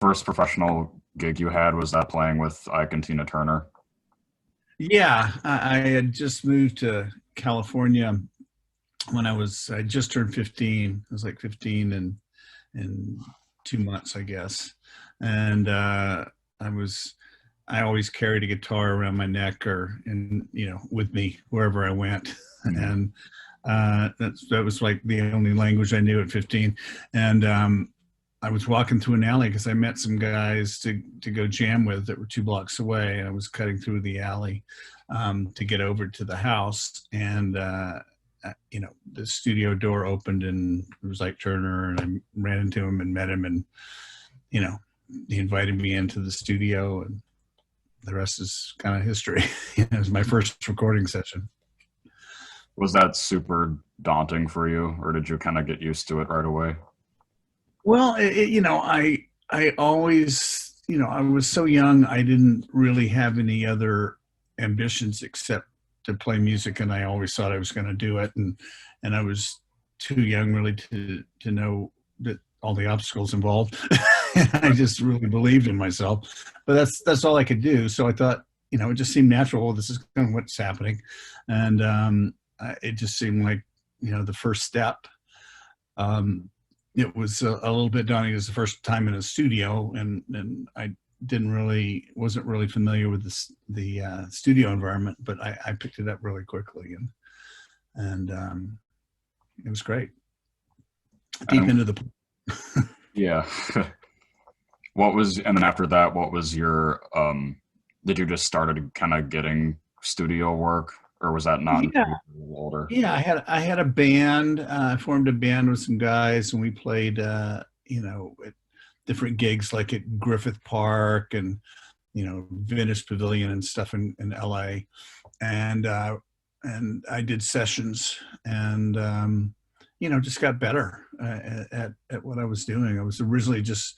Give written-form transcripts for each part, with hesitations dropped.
first professional gig you had, was that playing with Ike and Tina Turner? Yeah, I had just moved to California when I just turned 15. I was like 15 and in 2 months, I guess. And I was I always carried a guitar around my neck or in with me wherever I went, Mhm. and that was like the only language I knew at 15. And I was walking through an alley because I met some guys to go jam with that were 2 blocks away. I was cutting through the alley to get over to the house, and the studio door opened, and it was like Turner, and I ran into him and met him, and you know, he invited me into the studio, and the rest is kind of history. It was my first recording session. Was that super daunting for you, or did you kind of get used to it right away? Well, I always, I was so young, I didn't really have any other ambitions except to play music, and I always thought I was going to do it, and I was too young really to know that all the obstacles involved. I Right. just really believed in myself, but that's all I could do. So I thought, it just seemed natural. Well, this is kind of what's happening, and it just seemed like the first step. Um, it was a little bit daunting. It was the first time in a studio, and I wasn't really familiar with the studio environment, but I picked it up really quickly, and it was great. Deep And into the yeah. And then after that, what was your, did you just started kind of getting studio work, or was that not until yeah, you were a little older? yeah. I had a band. I formed a band with some guys, and we played at different gigs like at Griffith Park and Venice Pavilion and stuff in LA, and and I did sessions, and just got better at what I was doing. I was originally just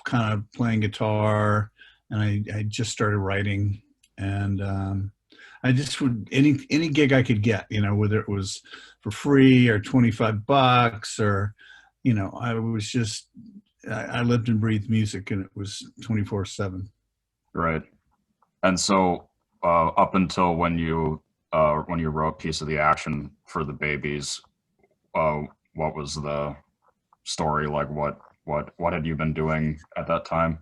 kind of playing guitar, and I just started writing, and I just would any gig I could get, whether it was for free or $25 or I was just I lived and breathed music, and it was 24/7. Right. And so, up until when you wrote Piece of the Action for the Babies, uh, what was the story like? What had you been doing at that time?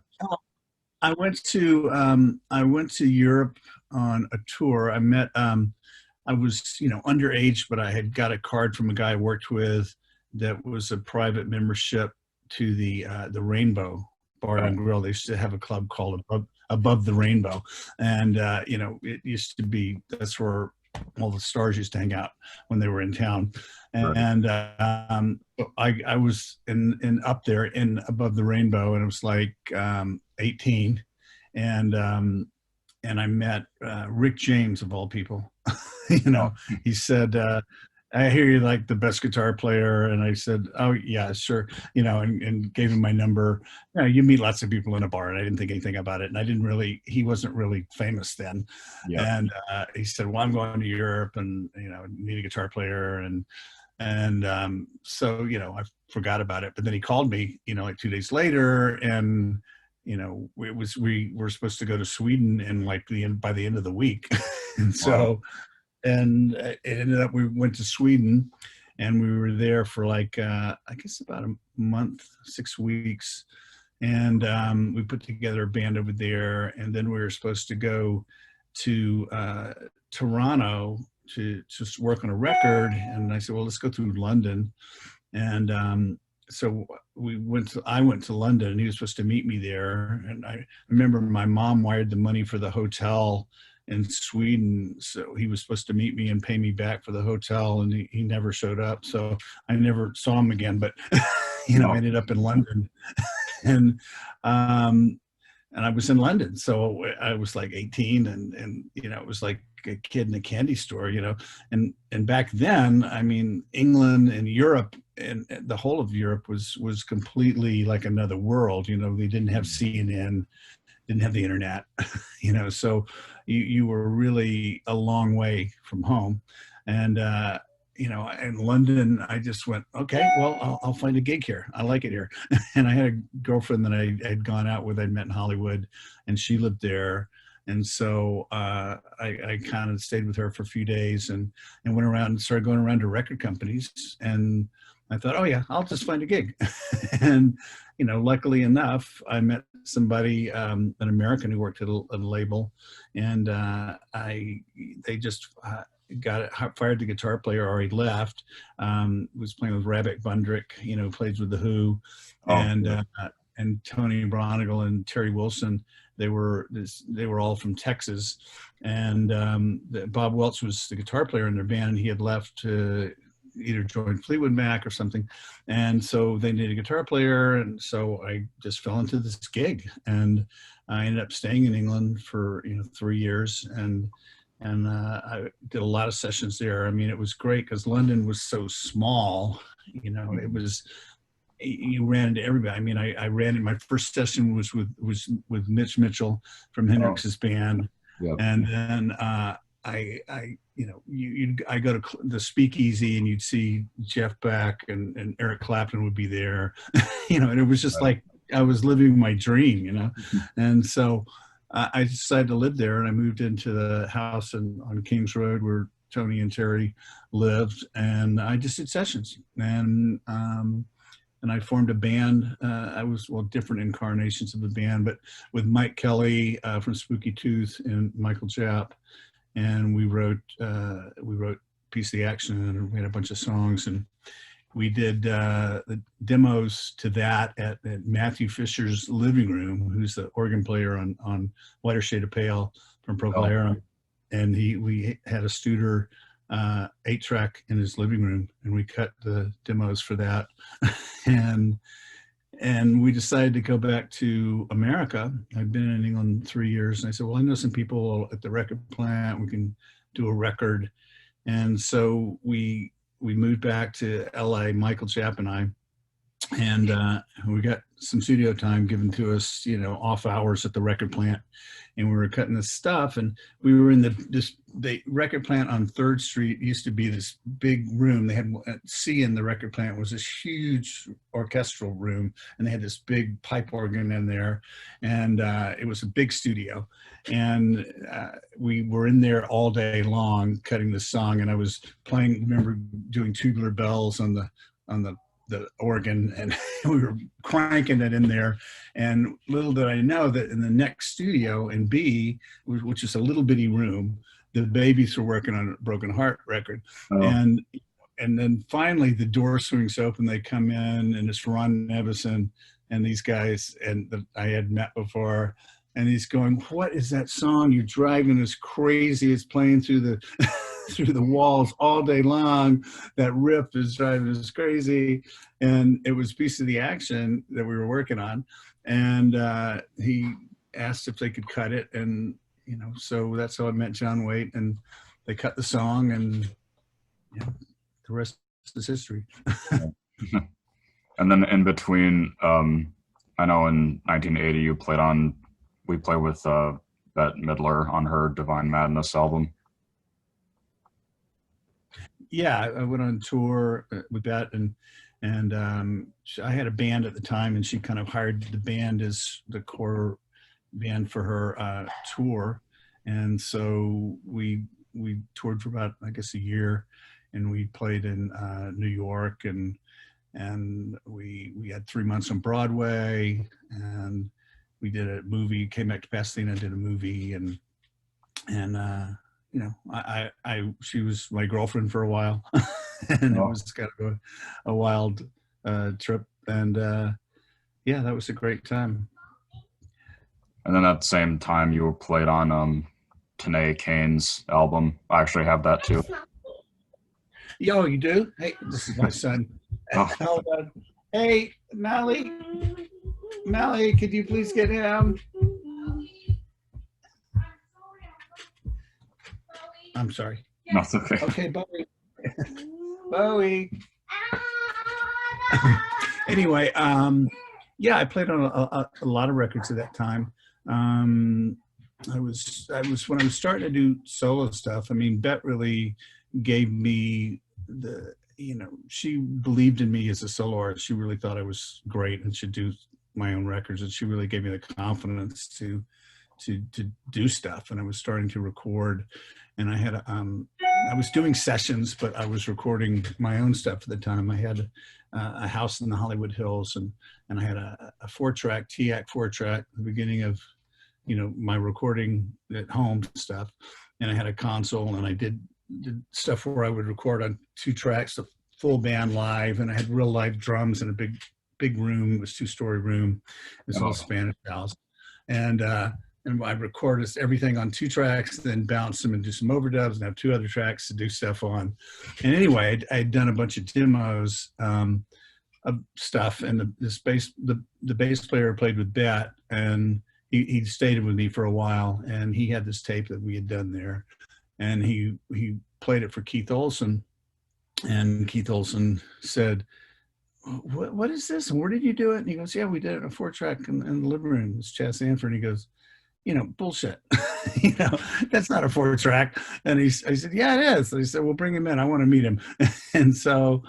I went to Europe on a tour. I was underage, but I had got a card from a guy I worked with that was a private membership to the Rainbow Bar Okay. and Grill. They used to have a club called Above the Rainbow, and it used to be that's where all the stars used to hang out when they were in town. Right. And I was in up there in Above the Rainbow, and it was like 18, and I met Rick James of all people. you Oh, know, he said, "I hear you're like the best guitar player," and I said, "Oh yeah, sure." And gave him my number. You meet lots of people in a bar, and I didn't think anything about it, and I didn't really. He wasn't really famous then, yeah. and he said, "Well, I'm going to Europe, and need a guitar player," and so I forgot about it. But then he called me, like 2 days later, and we were supposed to go to Sweden in like by the end of the week, and Wow. so it ended up we went to Sweden, and we were there for like I guess about a month, 6 weeks, and we put together a band over there, and then we were supposed to go to Toronto to just work on a record, and I said, well, let's go through London, and so I went to London, and he was supposed to meet me there, and I remember my mom wired the money for the hotel in Sweden, so he was supposed to meet me and pay me back for the hotel, and he never showed up, so I never saw him again. But I No. ended up in London, and um and I was in London, so I was like 18, and it was like a kid in a candy store, and back then, I mean, England and Europe and the whole of Europe was completely like another world. They didn't have CNN, didn't have the internet, so you were really a long way from home, and you know, in London, I just went, okay, well, I'll find a gig here. I like it here. And I had a girlfriend that I had gone out with, I'd met in Hollywood, and she lived there. And so I kind of stayed with her for a few days and went around and started going around to record companies. And I thought, oh yeah, I'll just find a gig. And, you know, luckily enough, I met somebody, an American who worked at a label, and they just fired the guitar player, or he left. Was playing with Rabbit Bundrick, you know, plays with the Who, and Tony Bronigal and Terry Wilson. They were all from Texas, and Bob Welch was the guitar player in their band. And he had left to either join Fleetwood Mac or something, and so they needed a guitar player, and so I just fell into this gig, and I ended up staying in England for 3 years, and I did a lot of sessions there. I mean, it was great because London was so small. You know, it was, you ran into everybody. I mean, I ran in, my first session was with Mitch Mitchell from Hendrix's band. Yep. And then I go to the Speakeasy, and you'd see Jeff Beck and Eric Clapton would be there, you know, and it was just like I was living my dream, you know. And so I decided to live there, and I moved into the house on Kings Road where Tony and Terry lived, and I just did sessions. And I formed a band. I was, different incarnations of the band, but with Mike Kelly from Spooky Tooth and Michael Japp. And we wrote Piece of the Action, and we had a bunch of songs, and we did the demos to that at Matthew Fisher's living room, who's the organ player on Whiter Shade of Pale from Procol Harum. And we had a Studer 8-track in his living room, and we cut the demos for that. and we decided to go back to America. I'd been in England 3 years, and I said, well, I know some people at the record plant, we can do a record. And so we moved back to LA, Michael Japp and I, and we got some studio time given to us, you know, off hours at the record plant, and we were cutting this stuff. And we were in the record plant on 3rd Street. It used to be this big room. They had C in the record plant was this huge orchestral room, and they had this big pipe organ in there, and it was a big studio. And we were in there all day long cutting the song, and I was playing, remember doing Tubular Bells on the organ, and we were cranking it in there. And little did I know that in the next studio in B, which is a little bitty room, the Babies were working on a Broken Heart record. And then finally the door swings open, they come in, and it's Ron Nevison and these guys and I had met before. And he's going, what is that song? You're driving us crazy. It's playing through the through the walls all day long. That riff is driving us crazy. And it was Piece of the Action that we were working on. And he asked if they could cut it. And, you know, so that's how I met John Waite. And they cut the song, and you know, the rest is history. And then in between, I know in 1980 we played with Bette Midler on her Divine Madness album. Yeah, I went on tour with that, and I had a band at the time, and she kind of hired the band as the core band for her tour. And so we toured for about, I guess, a year, and we played in New York, and we had 3 months on Broadway, and we did a movie, came back to Pasadena, did a movie, and you know, she was my girlfriend for a while, and it was kind of a wild trip, and yeah, that was a great time. And then at the same time, you played on Tanae Kane's album. I actually have that too. Yo, you do? Hey, this is my son. Hold on. Hey, Mally, could you please get him? I'm sorry. No, it's okay. Okay, Bowie. Bowie. Anyway, yeah, I played on a lot of records at that time. I was when I was starting to do solo stuff. I mean, Bette really gave me she believed in me as a solo artist. She really thought I was great and should do my own records, and she really gave me the confidence to do stuff. And I was starting to record, and I was doing sessions, but I was recording my own stuff at the time. I had a house in the Hollywood Hills, and I had a 4-track TAC 4-track, the beginning of my recording at home stuff, and I had a console, and I did stuff where I would record on 2 tracks, the full band live, and I had real live drums in a big room. It was 2-story room. It was a little Spanish house, and I recorded everything on 2 tracks, then bounce them and do some overdubs, and have 2 other tracks to do stuff on. And anyway, I'd done a bunch of demos of stuff, and the bass player played with Bette, and he stayed with me for a while, and he had this tape that we had done there, and he played it for Keith Olsen, and Keith Olsen said, what is this? And where did you do it? And he goes, yeah, we did it in a 4-track in the living room. It's Chas Sandford. And he goes, bullshit. That's not a 4-track. And I said, yeah, it is. And he said, well, bring him in. I want to meet him. And so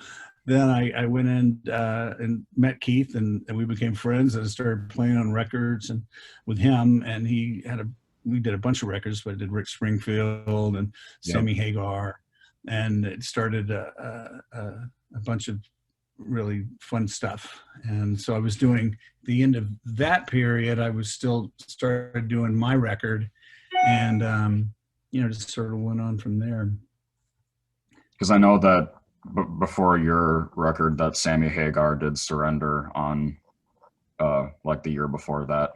then I went in and met Keith, and we became friends, and I started playing on records and with him. And we did a bunch of records, but I did Rick Springfield and Sammy Hagar, and it started a bunch of really fun stuff. And so I was doing the end of that period. I was still started doing my record, and just sort of went on from there. Because I know that before your record, that Sammy Hagar did Surrender on like the year before that.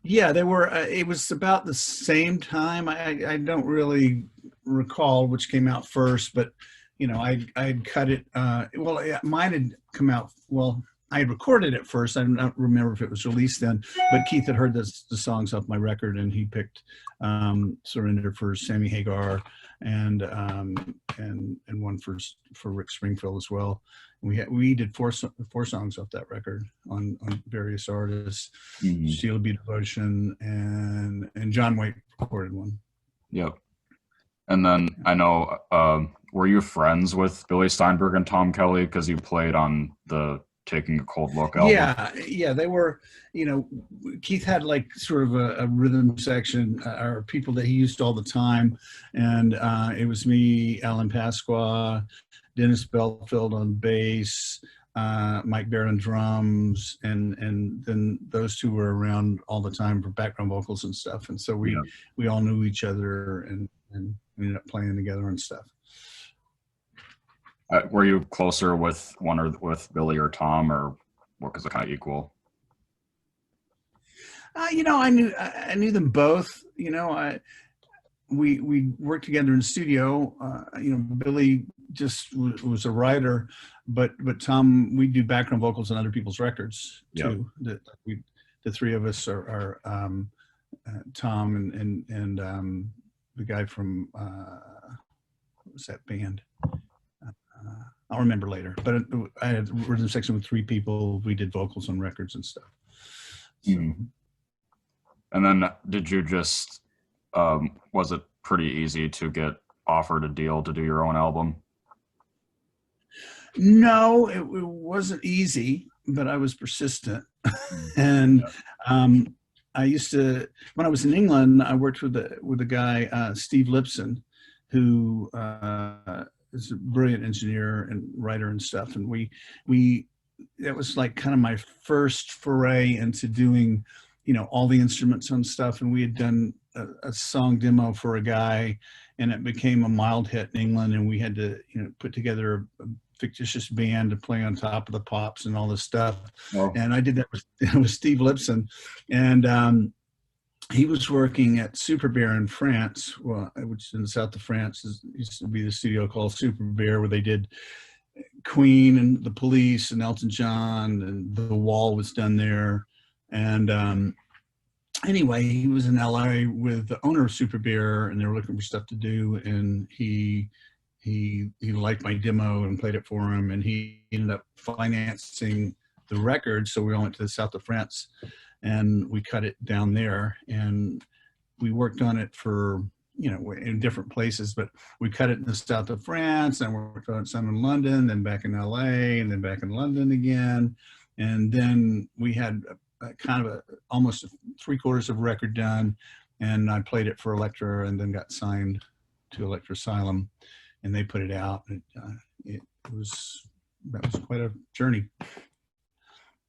Yeah, they were. It was about the same time. I don't really recall which came out first, but I'd cut it. Mine had come out. Well, I had recorded it first. I don't remember if it was released then, but Keith had heard the songs off my record, and he picked Surrender for Sammy Hagar, and one for Rick Springfield as well. We did four songs off that record on various artists. Mm-hmm. Sheila B. Devotion and John Waite recorded one. Yep. And then I know, were you friends with Billy Steinberg and Tom Kelly because you played on the Taking a Cold Look album? Yeah, they were. Keith had like sort of a rhythm section, or people that he used all the time, and it was me, Alan Pasqua, Dennis Belfield on bass, Mike Baird on drums, and then those two were around all the time for background vocals and stuff. And so we all knew each other, and we ended up playing together and stuff. Were you closer with one or with Billy or Tom, or was it kind of equal? I knew them both. We worked together in the studio. Billy just was a writer, but Tom, we do background vocals on other people's records too. Yep. The three of us are Tom and the guy from what was that band? I'll remember later. But I had a rhythm section with 3 people. We did vocals on records and stuff. So. Mm-hmm. And then did you just was it pretty easy to get offered a deal to do your own album? No, it wasn't easy, but I was persistent. And I used to, when I was in England, I worked with a guy, Steve Lipson, who is a brilliant engineer and writer and stuff. And that was like kind of my first foray into doing, all the instruments and stuff. And we had done a song demo for a guy, and it became a mild hit in England. And we had to, put together a fictitious band to play on top of the pops and all this stuff. Oh. And I did that with Steve Lipson. And he was working at Super Bear in France, which is in the south of France. Used to be the studio called Super Bear, where they did Queen and the Police and Elton John, and The Wall was done there. And anyway, he was in LA with the owner of Super Bear, and they were looking for stuff to do. And he liked my demo and played it for him, and he ended up financing the record. So we all went to the south of France, and we cut it down there, and we worked on it for in different places, but we cut it in the south of France, and worked on some in London, then back in LA, and then back in London again. And then we had a kind of almost 3/4 of a record done, and I played it for Elektra, and then got signed to Elektra Asylum, and they put it out. That was quite a journey.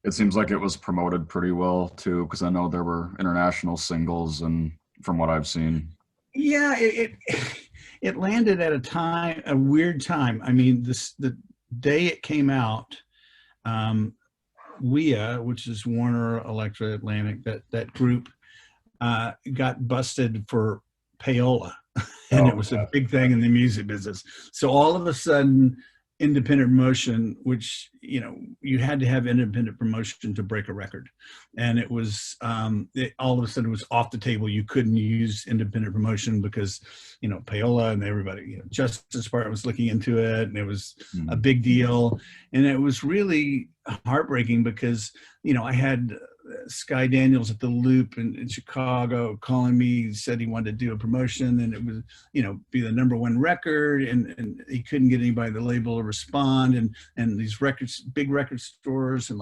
It seems like it was promoted pretty well too, because I know there were international singles, and from what I've seen. Yeah, it landed at a weird time. I mean, the day it came out, WEA, which is Warner, Elektra, Atlantic, that group got busted for payola, and it was a big thing in the music business. So all of a sudden, independent promotion, which you had to have independent promotion to break a record, and it was all of a sudden it was off the table. You couldn't use independent promotion because payola and everybody, Justice Department was looking into it, and it was a big deal. And it was really heartbreaking because I had Sky Daniels at the Loop in Chicago calling me, said he wanted to do a promotion, and it was be the #1 record, and he couldn't get anybody at the label to respond, and these big record stores and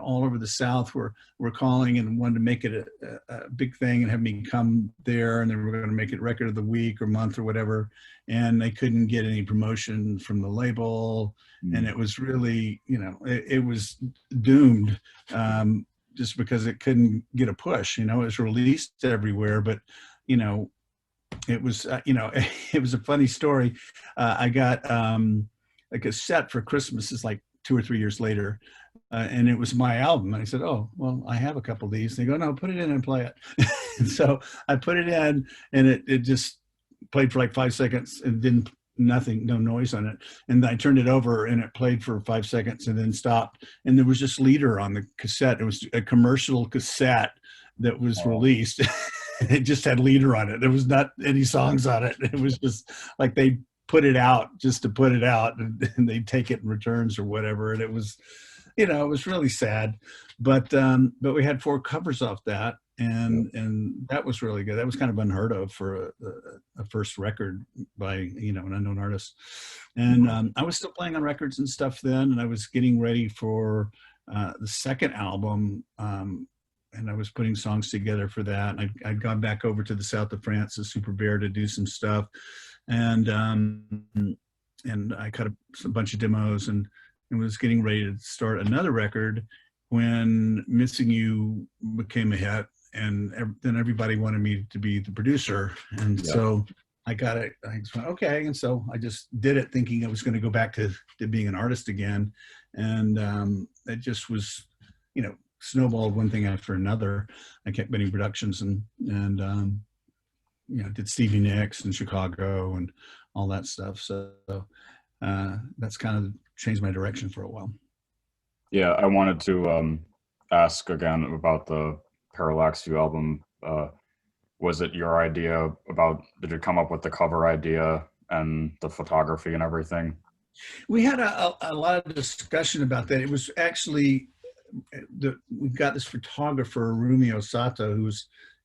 all over the South were calling and wanted to make it a big thing and have me come there, and they were going to make it record of the week or month or whatever, and they couldn't get any promotion from the label. And it was really it was doomed, just because it couldn't get a push. It was released everywhere, but it was it was a funny story. I got a cassette for Christmas. It's like 2 or 3 years later, and it was my album. And I said, "Oh, well, I have a couple of these." And they go, "No, put it in and play it." And so I put it in, and it just played for like 5 seconds and didn't. No noise on it. And I turned it over, and it played for 5 seconds and then stopped. And there was just Leader on the cassette. It was a commercial cassette that was released. It just had Leader on it. There was not any songs on it. It was just like they put it out just to put it out, and they'd take it in returns or whatever. And it was, it was really sad. But we had 4 covers off that. And that was really good. That was kind of unheard of for a first record by an unknown artist. And I was still playing on records and stuff then, and I was getting ready for the second album, and I was putting songs together for that. And I'd gone back over to the south of France to Super Bear to do some stuff, and I cut a bunch of demos and was getting ready to start another record when Missing You became a hit. And then everybody wanted me to be the producer. And so I got it. I just went, okay. And so I just did it thinking I was going to go back to being an artist again. And it just was, snowballed one thing after another. I kept getting productions and did Stevie Nicks in Chicago and all that stuff. So that's kind of changed my direction for a while. Yeah, I wanted to ask again about the Parallax View album. Was it your idea did you come up with the cover idea and the photography and everything? We had a lot of discussion about that. It was actually, we've got this photographer, Rumio Sato,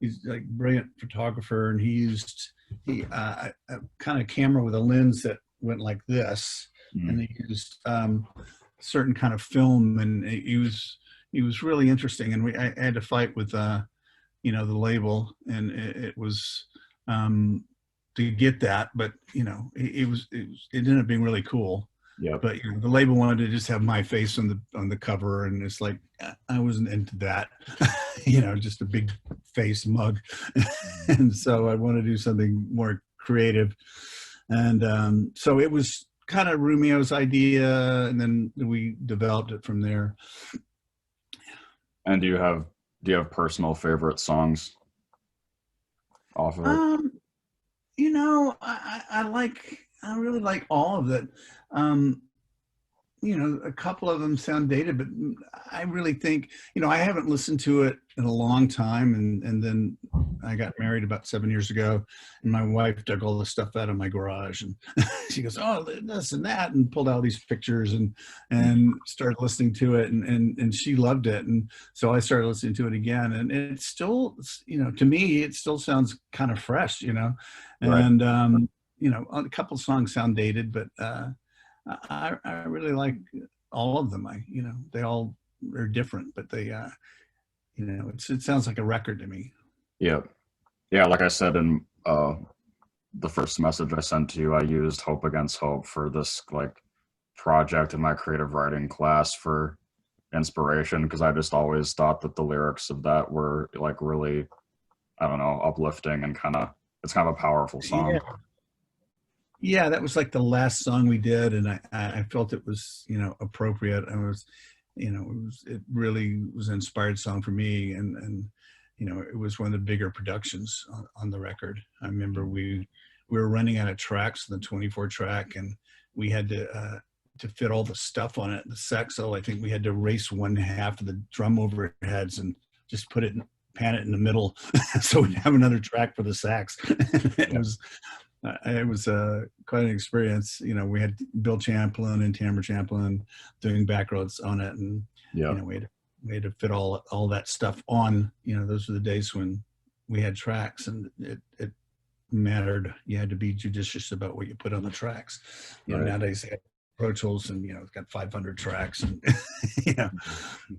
he's like a brilliant photographer, and he used a kind of camera with a lens that went like this, and he used certain kind of film, and he was really interesting. And I had to fight with the label, and it was to get that, but it ended up being really cool. Yeah. But the label wanted to just have my face on the cover, and it's like I wasn't into that. Just a big face mug. And so I want to do something more creative. And so it was kind of Rumio's idea, and then we developed it from there. And do you have personal favorite songs off of it? I really like all of it. you know, a couple of them sound dated, but I really think, you know, I haven't listened to it in a long time. And then I got married about 7 years ago, and my wife dug all the stuff out of my garage, and she goes, "Oh, this and that," and pulled out these pictures and started listening to it, and she loved it. And so I started listening to it again, and it's still, you know, to me, it still sounds kind of fresh, you know, Right. and, you know, a couple songs sound dated, but, I really like all of them. You know, they all are different, but they, you know, it sounds like a record to me. Yeah. Yeah. Like I said in the first message I sent to you, I used Hope Against Hope for this like project in my creative writing class for inspiration, because I just always thought that the lyrics of that were like really, I don't know, uplifting and it's kind of a powerful Yeah. song. Yeah, that was like the last song we did, and I felt it was, you know, appropriate. I was, you know, it really was an inspired song for me, and you know, it was one of the bigger productions on the record. I remember we were running out of tracks, the 24 track, and we had to fit all the stuff on it. The saxo, I think we had to erase one half of the drum overheads and just put it pan it in the middle, so we'd have another track for the sax. It Yeah. was quite an experience. You know, we had Bill Champlin and Tamara Champlin doing backroads on it, and Yeah. you know, we had to fit all that stuff on. You know, those were the days when we had tracks, and it mattered. You had to be judicious about what you put on the tracks. You know, Right. nowadays they have Pro Tools, and you know, it's got 500 tracks, and you know,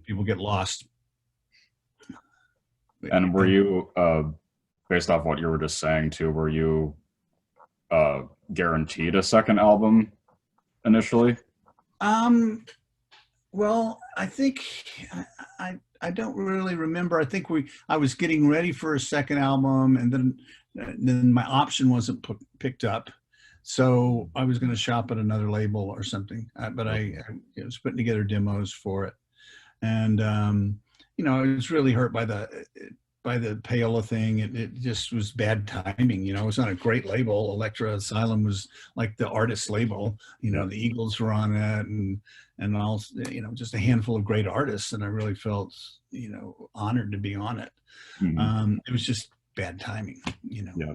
people get lost. And were you, based off what you were just saying too, were you guaranteed a second album initially? Um, Well, I think I don't really remember. I think I was getting ready for a second album, and then my option wasn't picked up, so I was going to shop at another label or something. But I was putting together demos for it, and you know, I was really hurt by the payola thing. It just was bad timing. You know, it was on a great label. Elektra Asylum was like the artist label. You know, Yeah. the Eagles were on it, and also, you know, just a handful of great artists. And I really felt, you know, honored to be on it. Mhm. It was just bad timing, you know, Yeah.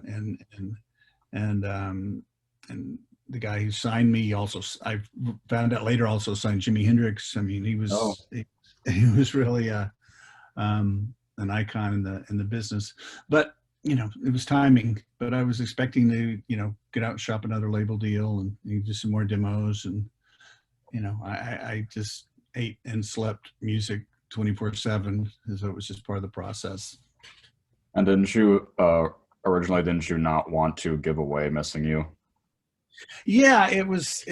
and the guy who signed me also, I found out later, also signed Jimi Hendrix. I mean, Oh, he was really an icon in the business. But you know, it was timing. But I was expecting to, you know, get out and shop another label deal and do some more demos. And you know, I just ate and slept music 24/7, so it was just part of the process. and didn't you originally, didn't you not want to give away Missing You? Yeah, it was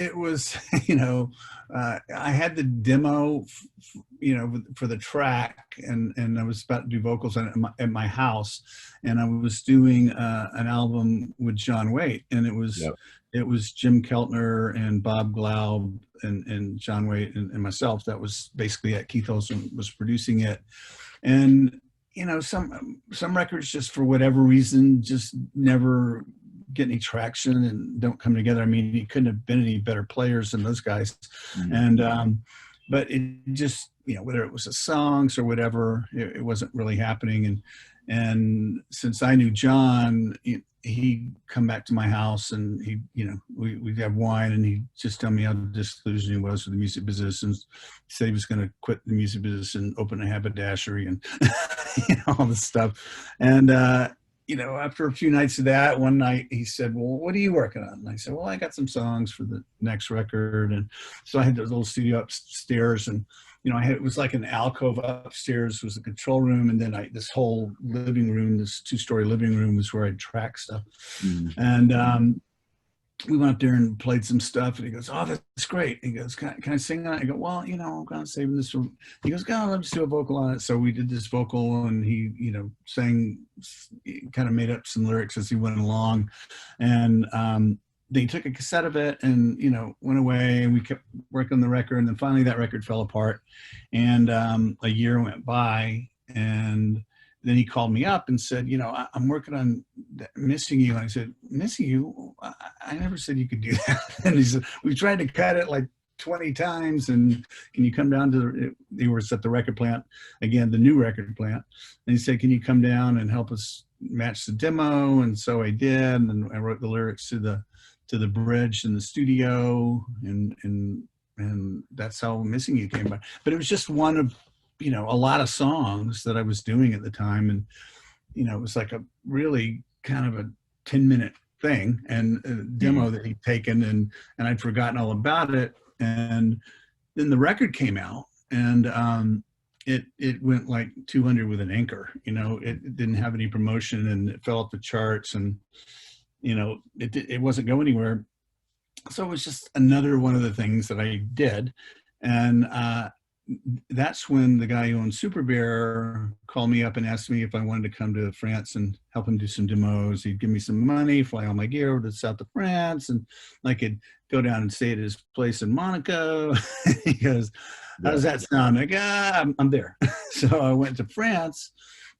you know, I had the demo, you know, for the track, and I was about to do vocals on it at my house, and I was doing an album with John Waite, and Yep. it was Jim Keltner and Bob Glaub and John Waite and myself. That was basically it. Keith Olsen was producing it, and you know, some records just for whatever reason just never get any traction and don't come together. I mean, he couldn't have been any better players than those guys. Mhm. And but it just, you know, whether it was the songs or whatever, it wasn't really happening. And since I knew John, he'd come back to my house, and he, you know, we'd have wine, and he'd just tell me how disillusioned he was with the music business, and said he was going to quit the music business and open a haberdashery and you know, all this stuff. And you know, after a few nights of that, one night he said, "Well, what are you working on?" And I said, "Well, I got some songs for the next record." And so I had this little studio upstairs, and you know, it was like an alcove upstairs was the control room, and then this whole living room, this 2-story living room, was where I'd track stuff. Mhm. And we went up there and played some stuff, and he goes, "Oh, that's great." He goes, can I sing on it?" I go, "Well, you know, I'm kind of saving this for," he goes, "God, let's do a vocal on it." So we did this vocal, and he, you know, sang, kind of made up some lyrics as he went along. And they took a cassette of it and, you know, went away, and we kept working on the record. And then finally that record fell apart, and a year went by, and then he called me up and said, "You know, I'm working on Missing You." And I said, "Missing You? I never said you could do that." And he said, "We tried to cut it like 20 times, and can you come down to they were at the record plant again, the new record plant, and he said, can you come down and help us match the demo? And so I did, and I wrote the lyrics to the bridge in the studio, and that's how Missing You came by. But it was just one of, you know, a lot of songs that I was doing at the time, and you know, it was like a really kind of a 10-minute thing and a demo that he'd taken, and I'd forgotten all about it. And then the record came out, and it went like 200 with an anchor. You know, it didn't have any promotion, and it fell off the charts, and you know, it wasn't going anywhere. So it was just another one of the things that I did, and that's when the guy who owned Super Bear called me up and asked me if I wanted to come to France and help him do some demos. He'd give me some money, fly all my gear over to the south of France, and I could go down and stay at his place in Monaco. He goes, how does that sound? Like, I'm there. So I went to France,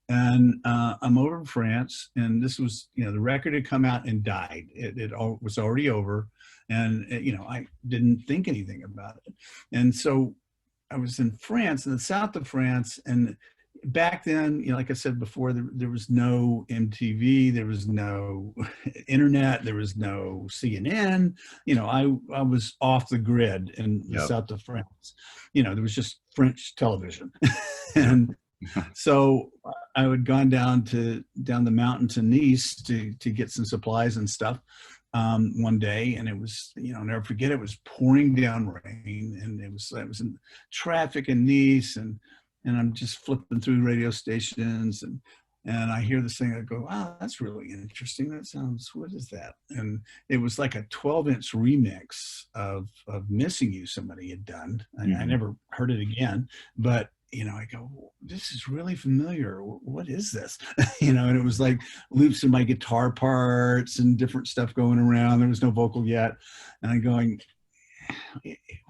and I'm over in France, and this was, you know, the record had come out and died. It all was already over, and you know, I didn't think anything about it. And so I was in France, in the south of France, and back then, you know, like I said before, there was no MTV, there was no internet, there was no CNN. You know, I was off the grid in the south of France. You know, there was just French television. And so I had gone down the mountain to Nice to get some supplies and stuff. One day, and it was, you know, I'll never forget, it was pouring down rain, and I was in traffic in Nice, and I'm just flipping through radio stations, and I hear this thing. I go, wow, that's really interesting. That sounds, what is that? And it was like a 12-inch remix of Missing You somebody had done. I never heard it again, but you know, I go, this is really familiar. What is this? You know, and it was like loops of my guitar parts and different stuff going around. There was no vocal yet. And I'm going,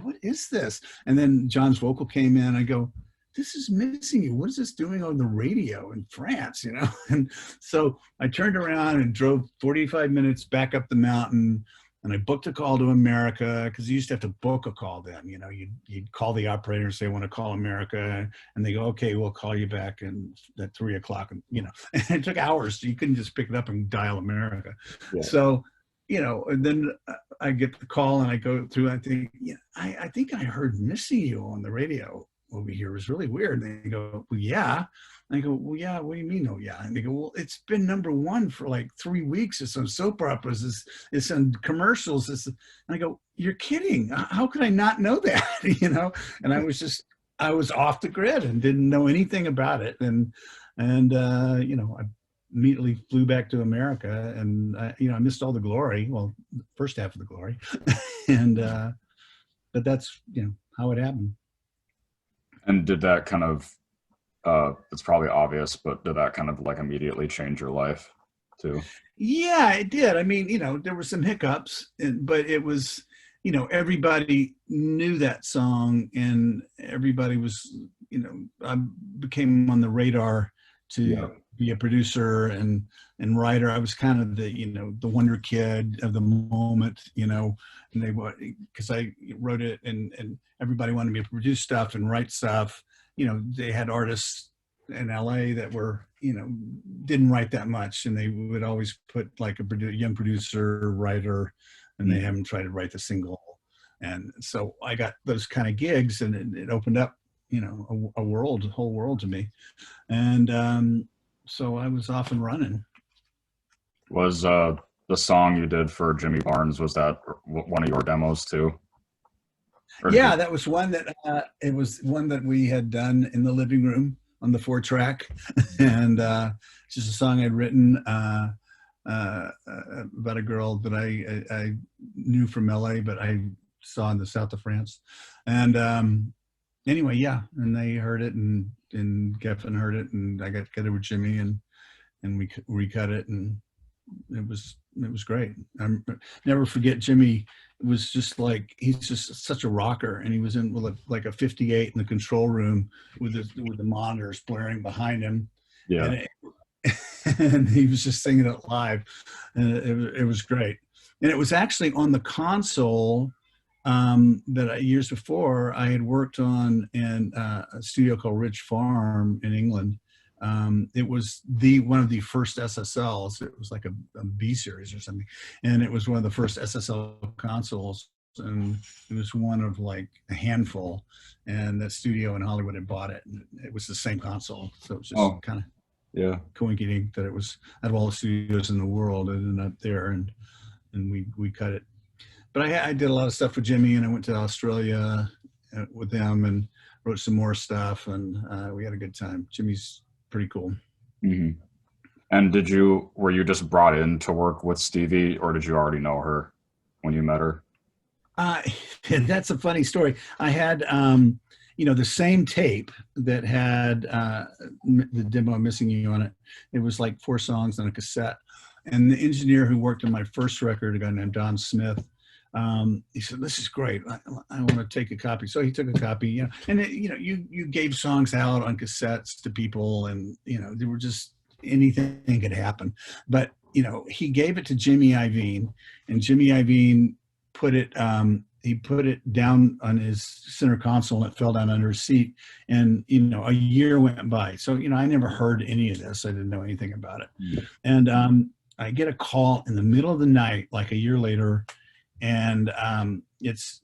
what is this? And then John's vocal came in. I go, this is Missing You. What is this doing on the radio in France? You know? And so I turned around and drove 45 minutes back up the mountain, and I booked a call to America, because you used to have to book a call then. You know, you'd call the operator and say, I want to call America. And they go, okay, we'll call you back at 3 o'clock. And, you know, and it took hours. So you couldn't just pick it up and dial America. Yeah. So, you know, and then I get the call, and I go through, I think, yeah, I think I heard Missing You on the radio over here. It was really weird. And they go, well, yeah. And I go, well, yeah, what do you mean? Oh, yeah. And they go, well, it's been #1 for like 3 weeks. It's on soap operas. It's on commercials. And I go, you're kidding. How could I not know that? You know? And I was off the grid and didn't know anything about it. And you know, I immediately flew back to America, and you know, I missed all the glory. Well, the first half of the glory. And, but that's, you know, how it happened. And did that kind of, it's probably obvious, but did that kind of like immediately change your life too? Yeah, it did. I mean, you know, there were some hiccups, but it was, you know, everybody knew that song, and everybody was, you know, I became on the radar to be a producer and writer. I was kind of the, you know, the wonder kid of the moment, you know, and because I wrote it, and everybody wanted me to produce stuff and write stuff. You know, they had artists in LA that were, you know, didn't write that much, and they would always put like a young producer, writer, and they haven't tried to write the single. And so I got those kind of gigs, and it opened up, you know, a whole world to me. And so I was off and running. Was the song you did for Jimmy Barnes, was that one of your demos too? Yeah, that was one that it was one that we had done in the living room on the 4-track, and it's just a song I'd written about a girl that I knew from LA, but I saw in the south of France. And anyway, yeah, and they heard it, and Geffen heard it, and I got together with Jimmy, and we recut it, and it was great. I never forget Jimmy. It was just like, he's just such a rocker, and he was in with like a 58 in the control room with the monitors blaring behind him. Yeah, and he was just singing it live, and it was great. And it was actually on the console But years before, I had worked on a studio called Ridge Farm in England. It was one of the first SSLs. It was like a B series or something, and it was one of the first SSL consoles. And it was one of like a handful, and the studio in Hollywood had bought it, and it was the same console. So it was just kind of coinciding that it was out of all the studios in the world, it ended up there, and we cut it. But I did a lot of stuff with Jimmy, and I went to Australia with them and wrote some more stuff, and we had a good time. Jimmy's pretty cool. Mm-hmm. And were you just brought in to work with Stevie, or did you already know her when you met her? That's a funny story. I had, the same tape that had the demo Missing You on it. It was like 4 songs on a cassette. And the engineer who worked on my first record, a guy named Don Smith, he said, "This is great. I want to take a copy." So he took a copy, and you gave songs out on cassettes to people, and, they were just, anything could happen. But, he gave it to Jimmy Iovine, and Jimmy Iovine put it down on his center console, and it fell down under his seat. And, a year went by. So, I never heard any of this. I didn't know anything about it. Mm. And I get a call in the middle of the night, like a year later. And it's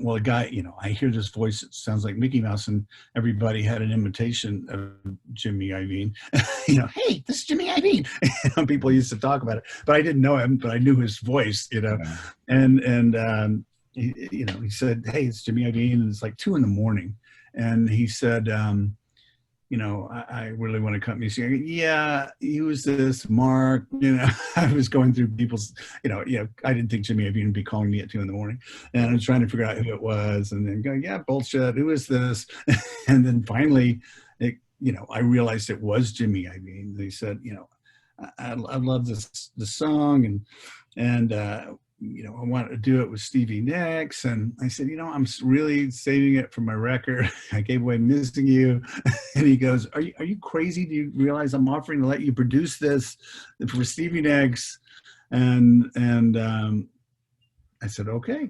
a guy, I hear this voice, it sounds like Mickey Mouse, and everybody had an imitation of Jimmy Iovine. "Hey, this is Jimmy Iovine." People used to talk about it, but I didn't know him, but I knew his voice, Yeah. And he said, "Hey, it's Jimmy Iovine," and it's like 2 a.m. And he said, "I really want to cut music." "Yeah, use this, Mark." I was going through people's, I didn't think Jimmy Iovine would be calling me at 2 a.m. And I was trying to figure out who it was, and then going, "Yeah, bullshit. Who is this?" And then finally, I realized it was Jimmy Iovine. They said, I love this song, and I wanted to do it with Stevie Nicks. And I said, I'm really saving it for my record. I gave away Missing You. And he goes, are you crazy? Do you realize I'm offering to let you produce this for Stevie Nicks? And I said, okay.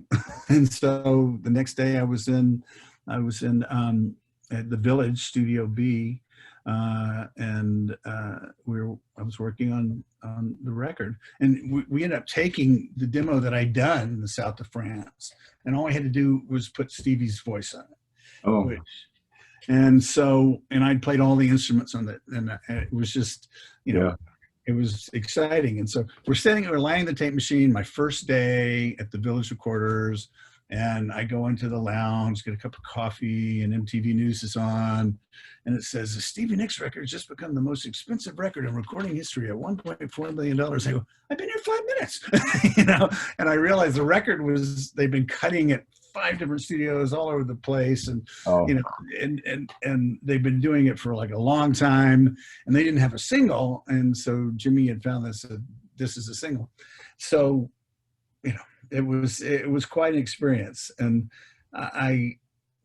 And so the next day I was in at the Village, Studio B, and I was working on the record, and we ended up taking the demo that I'd done in the south of France, and all I had to do was put Stevie's voice on it. Oh. And I'd played all the instruments on it, and it was just, it was exciting. And so we're laying the tape machine my first day at the Village Recorders, and I go into the lounge, get a cup of coffee, and MTV News is on, and it says, "The Stevie Nicks record has just become the most expensive record in recording history at $1.4 million. I go, "I've been here 5 minutes," and I realized the record they've been cutting at 5 different studios all over the place, and and they've been doing it for like a long time, and they didn't have a single, and so Jimmy had found this is a single. So, it was quite an experience, and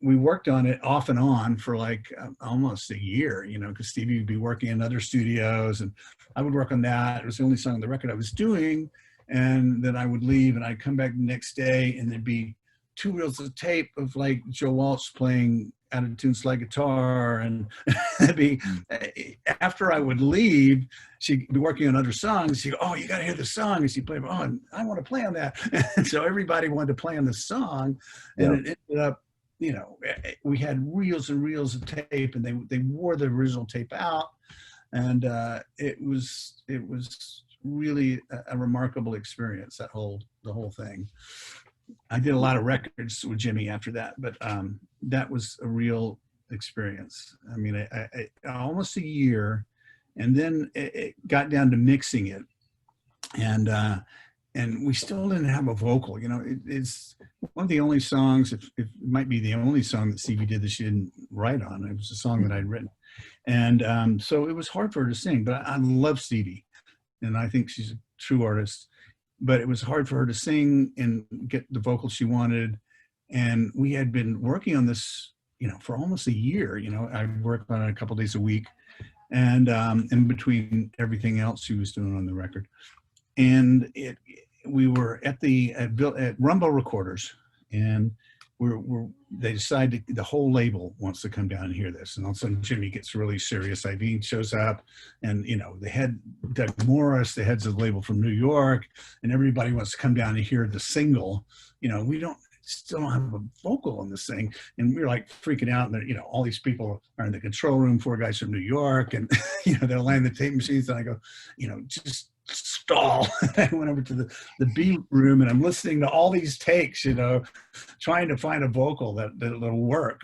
we worked on it off and on for like almost a year, because Stevie would be working in other studios, and I would work on that. It was the only song on the record I was doing, and then I would leave, and I'd come back the next day, and there'd be 2 reels of tape of like Joe Walsh playing out of tune slide guitar, and it'd be, after I would leave, she'd be working on other songs. She'd go, "Oh, you got to hear the song," and she'd play, "Oh, I want to play on that." And so everybody wanted to play on the song, and it ended up, we had reels and reels of tape, and they wore the original tape out, and it was really a remarkable experience, the whole thing. I did a lot of records with Jimmy after that, but that was a real experience. I mean, I almost a year, and then it got down to mixing it, and we still didn't have a vocal. It's one of the only songs, if it might be the only song that Stevie did that she didn't write on. It was a song that I'd written, and so it was hard for her to sing. But I love Stevie, and I think she's a true artist. But it was hard for her to sing and get the vocals she wanted. And we had been working on this, for almost a year. I worked on it a couple days a week, and in between everything else she was doing on the record. And we were at Rumble Recorders, and they decide the whole label wants to come down and hear this. And all of a sudden Jimmy gets really serious. Irene shows up, and the head, Doug Morris, the heads of the label from New York, and everybody wants to come down and hear the single. We still don't have a vocal on this thing. And we're like freaking out. And all these people are in the control room, 4 guys from New York, and they're laying the tape machines. And I go, just stall. I went over to the B room, and I'm listening to all these takes, trying to find a vocal that'll work.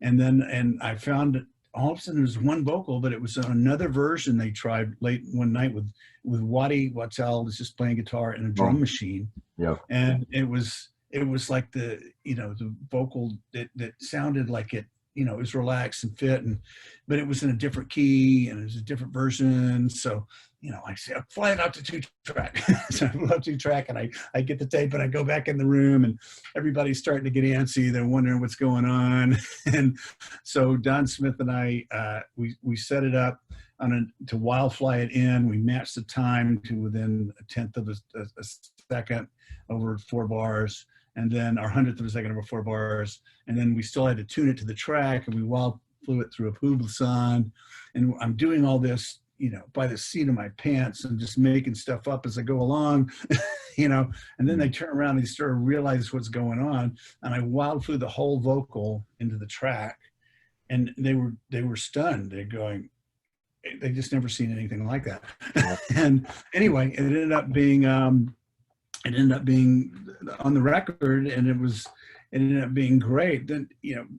And I found all of a sudden there's one vocal, but it was another version they tried late one night with Waddy Wattel was just playing guitar and a drum machine. Yeah. And it was like the vocal that sounded like it was relaxed and fit, but it was in a different key and it was a different version. So I say, I'm flying out to 2-track. So I love 2-track, and I get the tape, and I go back in the room, and everybody's starting to get antsy. They're wondering what's going on. And so Don Smith and I, we set it up to wild fly it in. We matched the time to within a tenth of a second over 4 bars, and then our 100th of a second over 4 bars. And then we still had to tune it to the track, and we wild flew it through a Publisan. And I'm doing all this, by the seat of my pants, and just making stuff up as I go along, and then they turn around and they start to realize what's going on. And I wild flew the whole vocal into the track, and they were stunned. They're going, they just never seen anything like that. And anyway, it ended up being on the record, and it ended up being great. Then,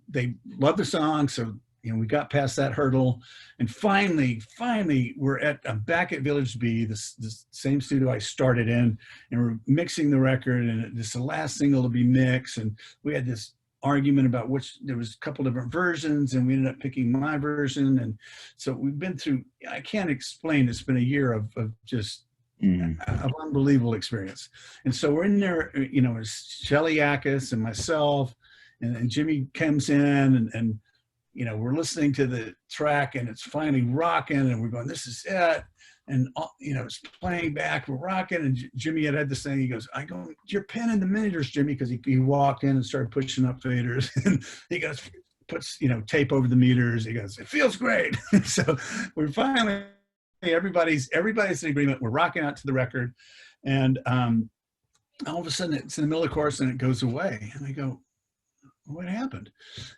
they loved the song. So, we got past that hurdle, and finally I'm back at Village B, this same studio I started in, and we're mixing the record, and this is the last single to be mixed. And we had this argument about there was a couple different versions, and we ended up picking my version. And so we've been through, I can't explain, it's been a year of just of unbelievable experience. And so we're in there, it's Shelly Yakis and myself, and Jimmy comes in, and we're listening to the track, and it's finally rocking, and we're going, this is it. And, it's playing back, we're rocking. And Jimmy had this thing. He goes, you're pinning the meters, Jimmy, because he walked in and started pushing up faders. And he goes, puts, tape over the meters. He goes, it feels great. So we're finally, everybody's in agreement. We're rocking out to the record. And all of a sudden it's in the middle of the chorus, and it goes away. And I go, what happened?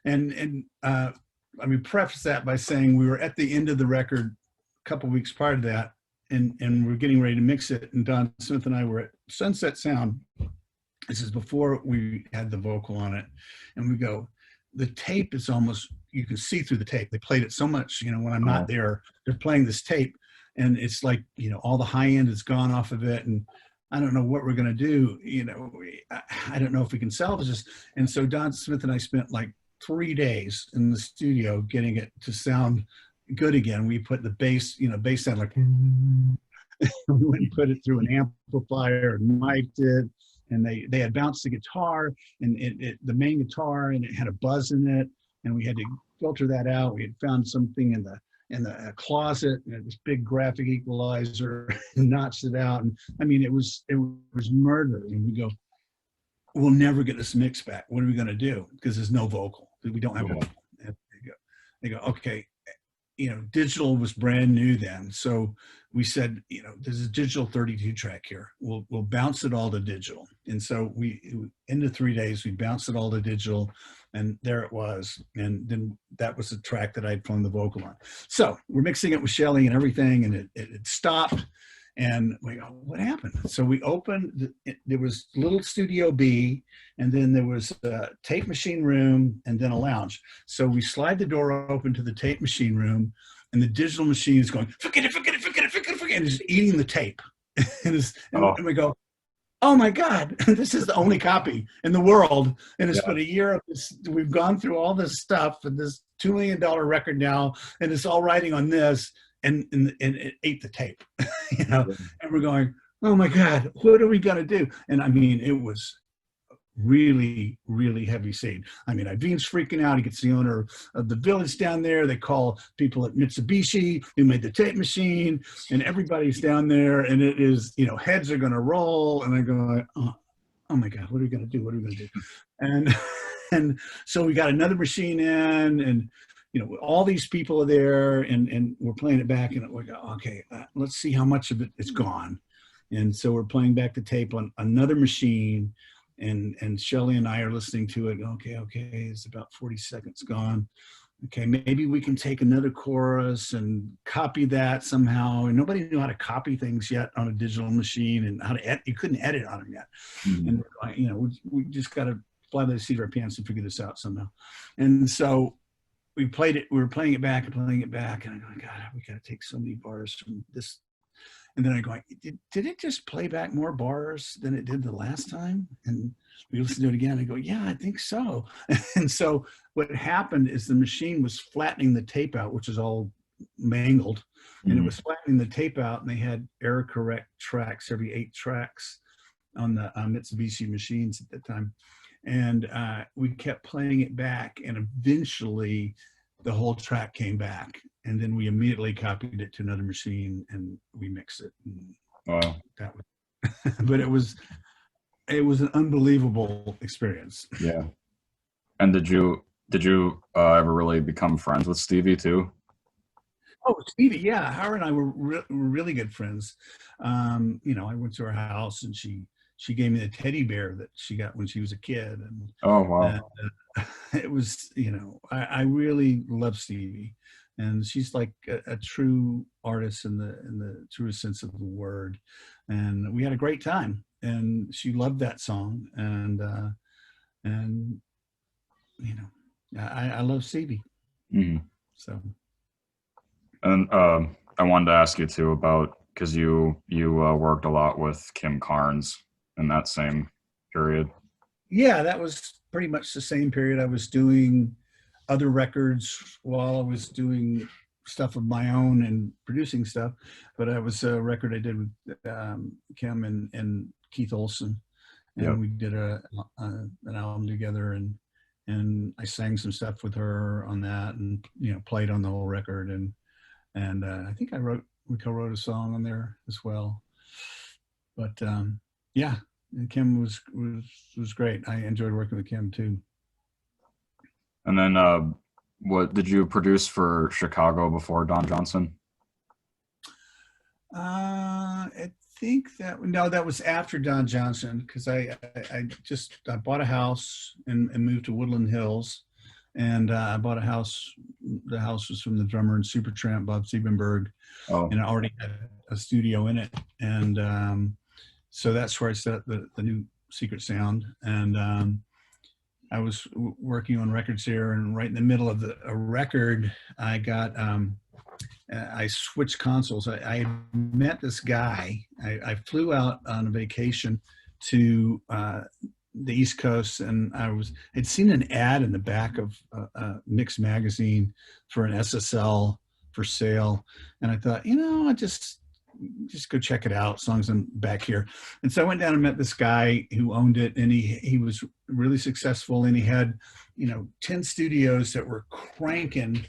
And preface that by saying we were at the end of the record a couple weeks prior to that, and we're getting ready to mix it. And Don Smith and I were at Sunset Sound. This is before we had the vocal on it. And we go, the tape is almost, you can see through the tape. They played it so much, when I'm not there, they're playing this tape, and it's like, all the high end is gone off of it. And I don't know what we're going to do. I don't know if we can salvage this. And so Don Smith and I spent like 3 days in the studio getting it to sound good again. We put the bass sound like, we went and put it through an amplifier and mic'd it, and they had bounced the guitar and the main guitar, and it had a buzz in it, and we had to filter that out. We had found something in the closet, and this big graphic equalizer, and notched it out. And it was murder. And we go, we'll never get this mix back. What are we going to do? Because there's no vocal. We don't have a vocal. And they go, okay. Digital was brand new then. So we said, there's a digital 32-track here. We'll bounce it all to digital. And so in the 3 days, we bounced it all to digital, and there it was. And then that was the track that I'd flown the vocal on. So we're mixing it with Shelly and everything, and it stopped. And we go, what happened? So we opened, there was little Studio B, and then there was a tape machine room, and then a lounge. So we slide the door open to the tape machine room, and the digital machine is going, forget it, and it's eating the tape. and we go, oh my God, this is the only copy in the world. And it's been a year of this. We've gone through all this stuff, and this $2 million record now, and it's all riding on this. And it ate the tape, and we're going, oh my God, what are we going to do? And it was really, really heavy scene. Ivine's freaking out. He gets the owner of the Village down there. They call people at Mitsubishi who made the tape machine, and everybody's down there, and it is, heads are going to roll. And I go, oh my God, what are we going to do? What are we going to do? And and so we got another machine in, and all these people are there, and we're playing it back, and we go, okay, let's see how much of it is gone. And so we're playing back the tape on another machine, and Shelley and I are listening to it. Okay, it's about 40 seconds gone. Okay, maybe we can take another chorus and copy that somehow. And nobody knew how to copy things yet on a digital machine, and how to edit. You couldn't edit on them yet. And we just got to fly by the seat of our pants and figure this out somehow. And so we played it. We were playing it back and playing it back, and I'm going, God, we got to take so many bars from this. And then I go, did it just play back more bars than it did the last time? And we listened to it again. I go, yeah, I think so. And so what happened is the machine was flattening the tape out, which is all mangled. And it was flattening the tape out, and they had error correct tracks every 8 tracks on the Mitsubishi machines at the time. And we kept playing it back, and eventually the whole track came back. And then we immediately copied it to another machine, and we mixed it. Wow. That was, but it was an unbelievable experience. Yeah. And did you ever really become friends with Stevie too? Oh, Stevie, yeah. Her and I were really good friends. I went to her house, and she gave me the teddy bear that she got when she was a kid. And oh, wow. It was, I really love Stevie. And she's like a true artist in the truest sense of the word. And we had a great time. And she loved that song. And I love Stevie. Mm-hmm. So. And I wanted to ask you too about, because you worked a lot with Kim Carnes in that same period. Yeah, that was pretty much the same period. I was doing other records while I was doing stuff of my own and producing stuff. But it was a record I did with Kim and Keith Olsen. And we did an album together, and I sang some stuff with her on that, and played on the whole record. And I think we co-wrote a song on there as well. But yeah, and Kim was great. I enjoyed working with Kim too. And then what did you produce for Chicago before Don Johnson? I think that was after Don Johnson, because I bought a house and moved to Woodland Hills. And I bought a house. The house was from the drummer in Supertramp, Bob Siebenberg, and I already had a studio in it. And so that's where I set up the new Secret Sound. And I was working on records here, and right in the middle of a record, I got I switched consoles. I met this guy. I flew out on a vacation to the East Coast, and I'd seen an ad in the back of Mix magazine for an SSL for sale, and I thought, I just go check it out as long as I'm back here. And so I went down and met this guy who owned it, and he was really successful, and he had 10 studios that were cranking.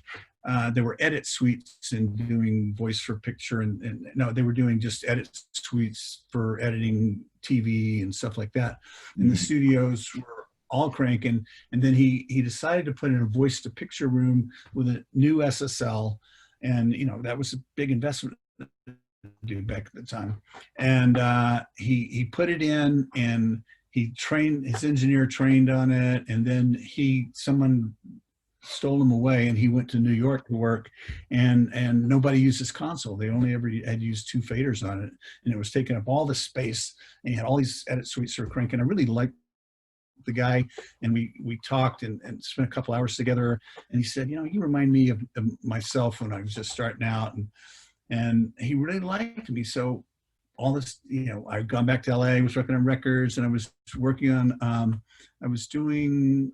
There were edit suites and doing voice for picture, and no, they were doing just edit suites for editing TV and stuff like that. And the studios were all cranking. And then he decided to put in a voice to picture room with a new SSL. And, that was a big investment to do back at the time. And he put it in, and his engineer trained on it. And then someone stole him away, and he went to New York to work, and nobody used his console. They only ever had used 2 faders on it, and it was taking up all the space, and he had all these edit suites that were cranking. I really liked the guy, and we talked and spent a couple hours together, and he said, you remind me of myself when I was just starting out, and he really liked me. So all this, I'd gone back to LA, I was working on records, and I was working on I was doing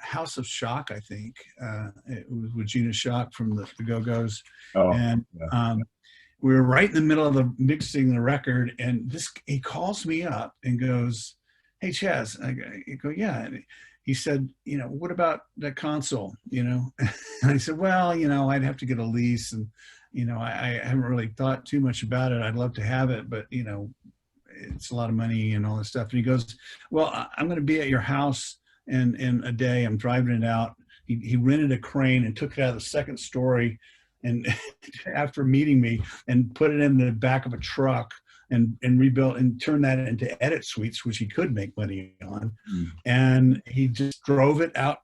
House of Shock, I think. It was with Gina Shock from the Go-Go's. And we were right in the middle of mixing the record, and he calls me up and goes, "Hey, Chas." I go, "Yeah." And he said, "What about that console?" And I said, "Well, I'd have to get a lease, and I haven't really thought too much about it. I'd love to have it, but it's a lot of money and all this stuff. And he goes, well, I'm going to be at your house in a day. I'm driving it out. He rented a crane and took it out of the second story, and after meeting me, and put it in the back of a truck and rebuilt and turned that into edit suites, which he could make money on. And he just drove it out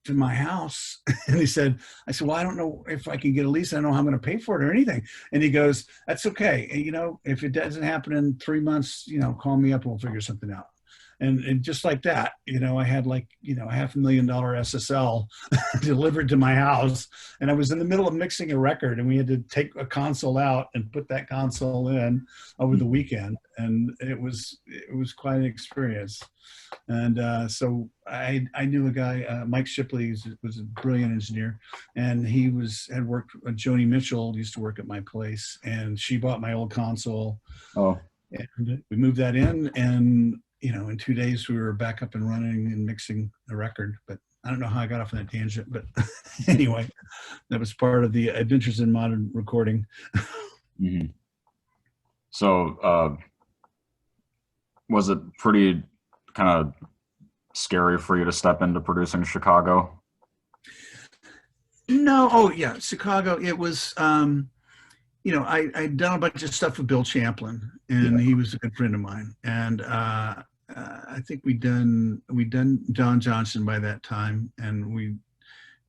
to my house. And I said, well, I don't know if I can get a lease. I don't know how I'm going to pay for it or anything. And he goes, that's okay. You know, if it doesn't happen in 3 months, you know, call me up and we'll figure something out. And just like that, you know, I had like, you know, $500,000 SSL delivered to my house. And I was in the middle of mixing a record, and we had to take a console out and put that console in over the weekend. And it was quite an experience. And so I knew a guy, Mike Shipley was a brilliant engineer, and he had worked, Joni Mitchell used to work at my place, and she bought my old console. Oh. And we moved that in, and you know, in 2 days we were back up and running and mixing the record. But I don't know how I got off on that tangent, but anyway, that was part of the adventures in modern recording. Mm-hmm. So was it pretty kind of scary for you to step into producing Chicago? No. Oh yeah, Chicago. It was, you know, I'd done a bunch of stuff with Bill Champlin, and he was a good friend of mine. And I think we'd done Don Johnson by that time, and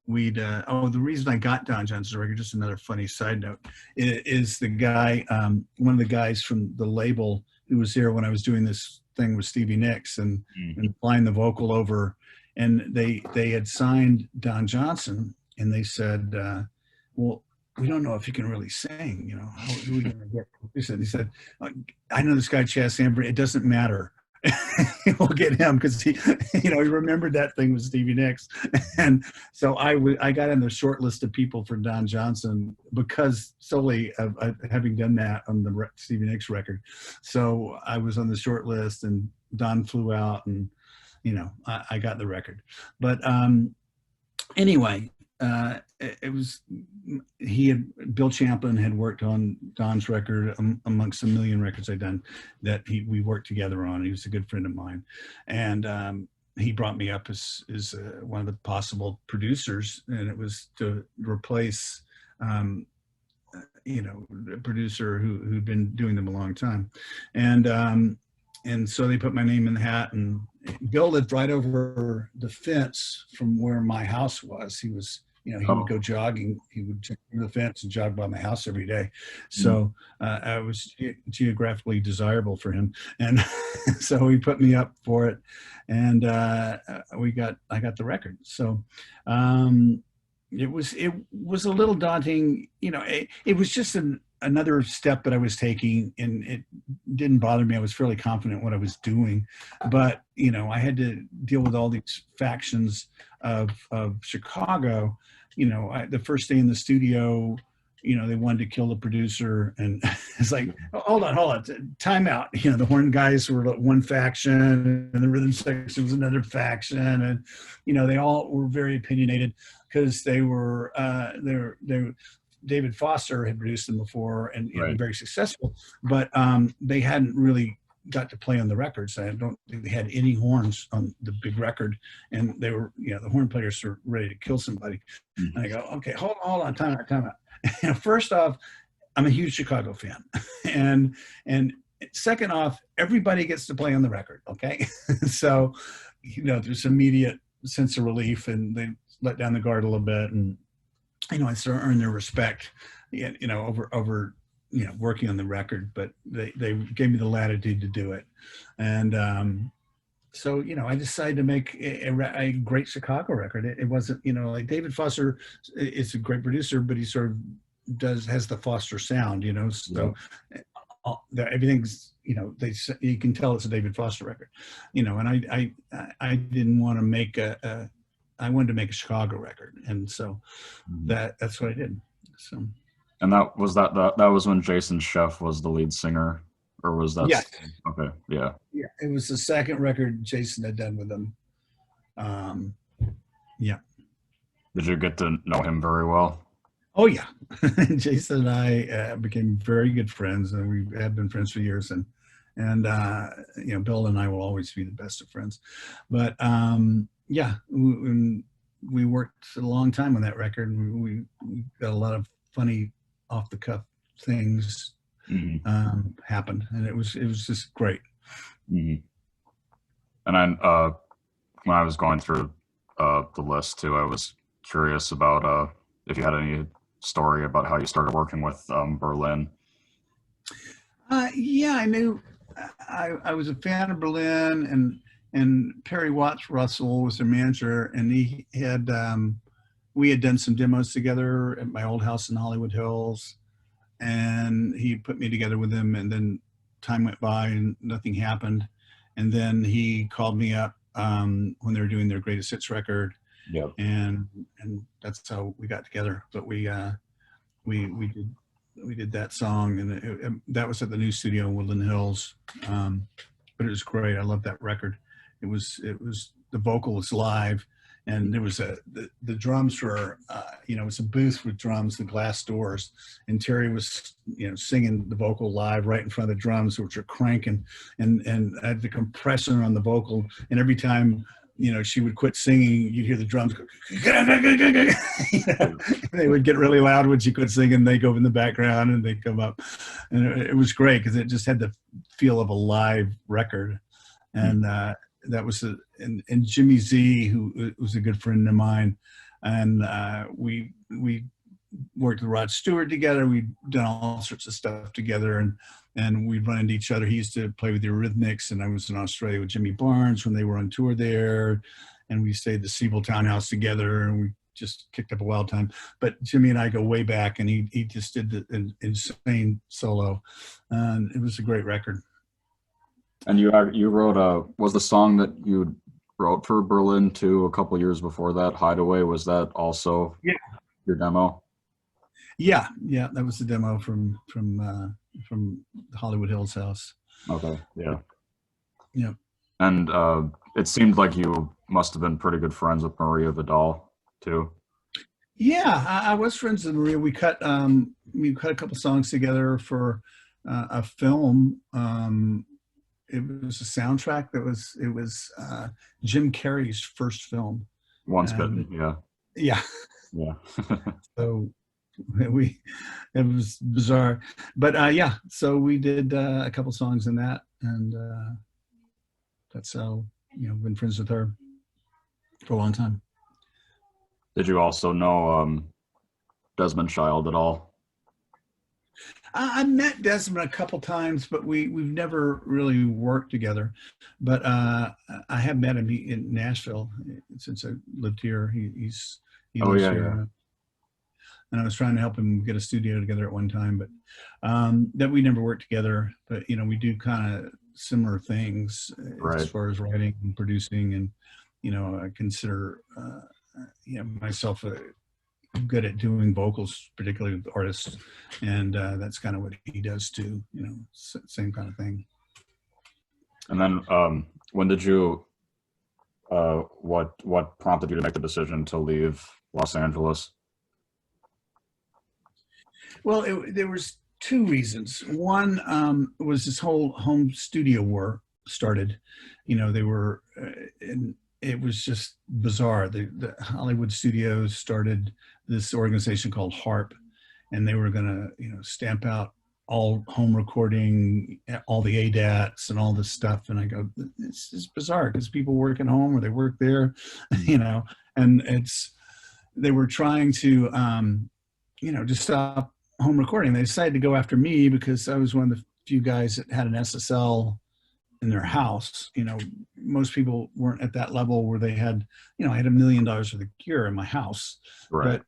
the reason I got Don Johnson's record, just another funny side note, is the guy, one of the guys from the label who was there when I was doing this thing with Stevie Nicks and flying the vocal over, and they had signed Don Johnson, and they said, well, we don't know if you can really sing, you know, who are we going to get? He said, I know this guy, Chas Sandford, it doesn't matter. We'll get him, because he, you know, he remembered that thing with Stevie Nicks. And so I got in the short list of people for Don Johnson because solely of having done that on the Stevie Nicks record. So I was on the short list, and Don flew out, and, you know, I got the record. But anyway, it was, Bill Champlin had worked on Don's record amongst a million records I'd done that we worked together on. He was a good friend of mine, and he brought me up as one of the possible producers, and it was to replace you know, a producer who'd been doing them a long time. And so they put my name in the hat, and Bill lived right over the fence from where my house was. He was, you know, he would go jogging. He would jump over the fence and jog by my house every day. So I was geographically desirable for him. And so he put me up for it, and I got the record. So it was a little daunting, you know, it was just another step that I was taking, and it didn't bother me. I was fairly confident what I was doing, but you know, I had to deal with all these factions of Chicago. You know, the first day in the studio, you know, they wanted to kill the producer, and it's like, hold on, time out. You know, the horn guys were one faction, and the rhythm section was another faction, and you know, they all were very opinionated because they were David Foster had produced them before, and you know, very successful, but they hadn't really got to play on the records. I don't think they had any horns on the big record, and they were, you know, the horn players were ready to kill somebody. And I go, okay, hold on, time out. You know, first off, I'm a huge Chicago fan, and second off, everybody gets to play on the record, okay? So, you know, there's immediate sense of relief, and they let down the guard a little bit, and you know, I sort of earned their respect, you know, over you know, working on the record, but they gave me the latitude to do it. And so, you know, I decided to make a great Chicago record. It wasn't, you know, like David Foster is a great producer, but he sort of has the Foster sound, you know, so everything's, you know, you can tell it's a David Foster record, you know, and I didn't want to make I wanted to make a Chicago record, and so that's what I did. So, and that was when Jason Scheff was the lead singer, or was that? Yeah. Okay. Yeah. Yeah, it was the second record Jason had done with them. Yeah. Did you get to know him very well? Oh yeah, Jason and I became very good friends, and we have been friends for years. And And you know, Bill and I will always be the best of friends. But yeah, we worked a long time on that record, and we got a lot of funny off the cuff things happened, and it was just great. And then when I was going through the list too, I was curious about if you had any story about how you started working with Berlin. Yeah, I knew. I was a fan of Berlin, and Perry Watts Russell was their manager, and he had we had done some demos together at my old house in Hollywood Hills, and he put me together with him, and then time went by and nothing happened, and then he called me up when they were doing their greatest hits record, Yeah. and that's how we got together. But we did that song, and that was at the new studio in Woodland Hills. But it was great. I love that record. It was the vocal was live, and there was the drums were you know, it was a booth with drums, the glass doors, and Terry was, you know, singing the vocal live right in front of the drums, which are cranking, and I had the compressor on the vocal, and every time, you know, she would quit singing, you'd hear the drums go, you know, they would get really loud when she quit singing. They go in the background and they'd come up, and it was great because it just had the feel of a live record. And that was and Jimmy Z, who was a good friend of mine, and we worked with Rod Stewart together. We'd done all sorts of stuff together, and we'd run into each other. He used to play with the Eurythmics, and I was in Australia with Jimmy Barnes when they were on tour there, and we stayed at the Siebel Townhouse together, and we just kicked up a wild time. But Jimmy and I go way back, and he just did an insane solo, and it was a great record. And you wrote was the song that you wrote for Berlin too a couple years before that, Hideaway, was that also your demo? Yeah, that was the demo from Hollywood Hills house. Okay, yeah. Yeah. And it seemed like you must have been pretty good friends with Maria Vidal too. Yeah, I was friends with Maria. We cut a couple songs together for a film. It was a soundtrack it was Jim Carrey's first film. Once Bitten, yeah. Yeah. So it was bizarre, but yeah. So we did a couple songs in that, and that's how, you know, been friends with her for a long time. Did you also know Desmond Child at all? I met Desmond a couple times, but we've never really worked together. But I have met him in Nashville since I lived here. He lives here. And I was trying to help him get a studio together at one time, but that we never worked together. But, you know, we do kind of similar things as far as writing and producing, and, you know, I consider you know, myself good at doing vocals, particularly with artists, and that's kind of what he does too, you know, same kind of thing. And then when did you what prompted you to make the decision to leave Los Angeles? Well, there was two reasons. One was this whole home studio war started. You know, they were and it was just bizarre. The Hollywood studios started this organization called HARP, and they were going to, you know, stamp out all home recording, all the ADATs and all this stuff. And I go, it's just bizarre because people work at home or they work there, you know, and they were trying to, you know, just stop home recording. They decided to go after me because I was one of the few guys that had an SSL in their house. You know, most people weren't at that level where they had, you know, I had $1 million worth of gear in my house, but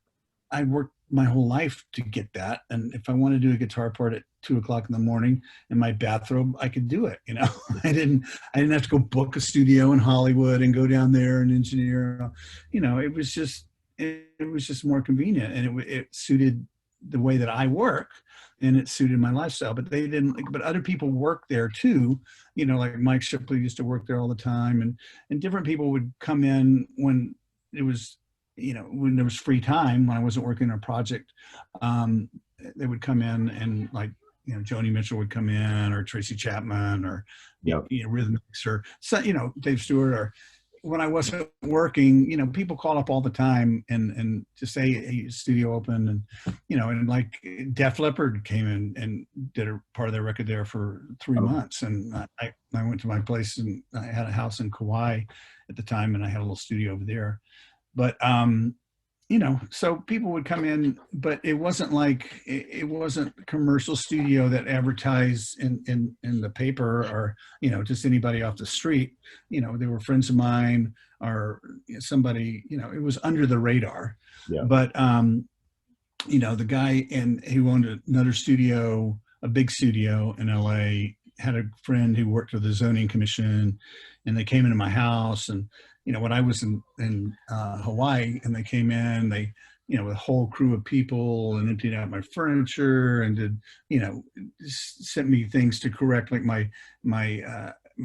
I worked my whole life to get that. And if I want to do a guitar part at 2:00 in the morning in my bathrobe, I could do it. You know, I didn't have to go book a studio in Hollywood and go down there and engineer. You know, it was just more convenient, and it suited the way that I work, and it suited my lifestyle. But they didn't. But other people worked there too. You know, like Mike Shipley used to work there all the time, and different people would come in when it was, you know, when there was free time, when I wasn't working on a project. They would come in and, like, Joni Mitchell would come in, or Tracy Chapman, or Yep. Rhythmics, or so, Dave Stewart. Or when I wasn't working, people called up all the time and just say, hey, studio open. And and like Def Leppard came in and did a part of their record there for 3 months. And I went to my place, and I had a house in Kauai at the time, and I had a little studio over there. But so people would come in, but it wasn't like, it wasn't a commercial studio that advertised in the paper, or just anybody off the street. They were friends of mine, or somebody, it was under the radar. Yeah. But the guy who owned another studio, a big studio in LA, had a friend who worked for the zoning commission, and they came into my house. And when I was in Hawaii, and they came in, they, with a whole crew of people, and emptied out my furniture, and did, sent me things to correct, like my